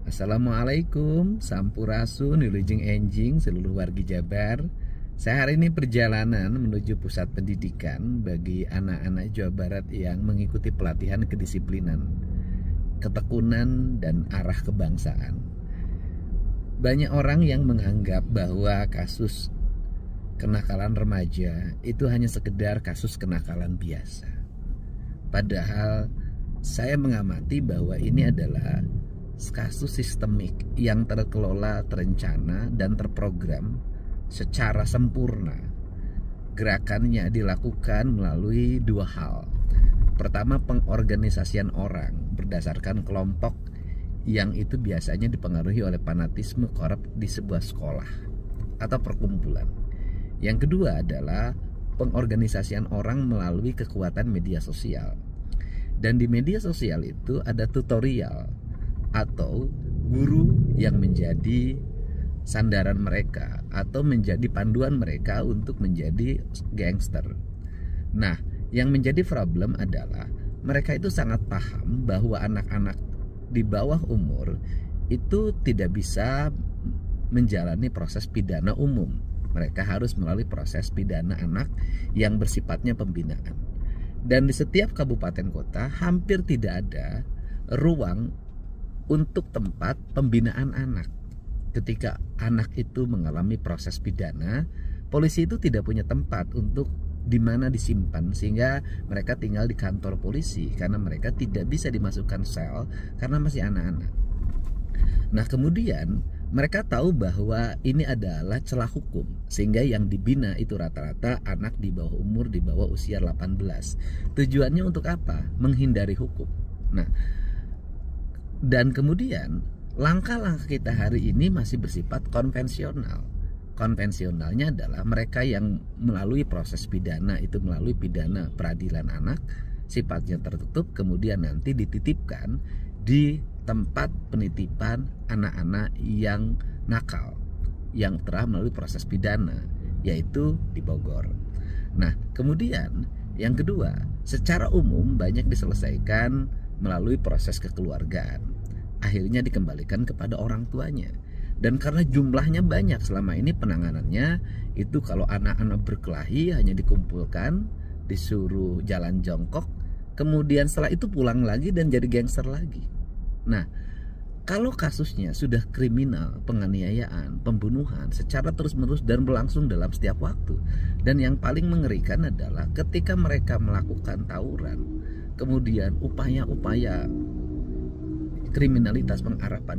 Assalamualaikum, Sampurasun, Wilujeng Enjing, seluruh wargi Jabar. Saya hari ini perjalanan menuju pusat pendidikan bagi anak-anak Jawa Barat yang mengikuti pelatihan kedisiplinan, ketekunan, dan arah kebangsaan. Banyak orang yang menganggap bahwa kasus kenakalan remaja itu hanya sekedar kasus kenakalan biasa. Padahal saya mengamati bahwa ini adalah kasus sistemik yang terkelola, terencana, dan terprogram secara sempurna. Gerakannya dilakukan melalui dua hal. Pertama, pengorganisasian orang berdasarkan kelompok yang itu biasanya dipengaruhi oleh fanatisme korup di sebuah sekolah atau perkumpulan. Yang kedua adalah pengorganisasian orang melalui kekuatan media sosial. Dan di media sosial itu ada tutorial atau guru yang menjadi sandaran mereka atau menjadi panduan mereka untuk menjadi gangster. Nah, yang menjadi problem adalah mereka itu sangat paham bahwa anak-anak di bawah umur itu tidak bisa menjalani proses pidana umum. Mereka harus melalui proses pidana anak yang bersifatnya pembinaan. Dan di setiap kabupaten kota hampir tidak ada ruang untuk tempat pembinaan anak. Ketika anak itu mengalami proses pidana, polisi itu tidak punya tempat untuk di mana disimpan, sehingga mereka tinggal di kantor polisi karena mereka tidak bisa dimasukkan sel karena masih anak-anak. Nah, kemudian mereka tahu bahwa ini adalah celah hukum, sehingga yang dibina itu rata-rata anak di bawah umur, di bawah usia 18. Tujuannya untuk apa? Menghindari hukum. Nah, dan kemudian langkah-langkah kita hari ini masih bersifat konvensional. Konvensionalnya adalah mereka yang melalui proses pidana itu melalui pidana peradilan anak, sifatnya tertutup, kemudian nanti dititipkan di tempat penitipan anak-anak yang nakal yang telah melalui proses pidana, yaitu di Bogor. Nah, kemudian yang kedua, secara umum banyak diselesaikan melalui proses kekeluargaan, akhirnya dikembalikan kepada orang tuanya. Dan karena jumlahnya banyak, selama ini penanganannya itu kalau anak-anak berkelahi hanya dikumpulkan, disuruh jalan jongkok, kemudian setelah itu pulang lagi dan jadi gangster lagi. Nah, kalau kasusnya sudah kriminal, penganiayaan, pembunuhan secara terus-menerus dan berlangsung dalam setiap waktu, dan yang paling mengerikan adalah ketika mereka melakukan tawuran, kemudian upaya-upaya kriminalitas mengarah pada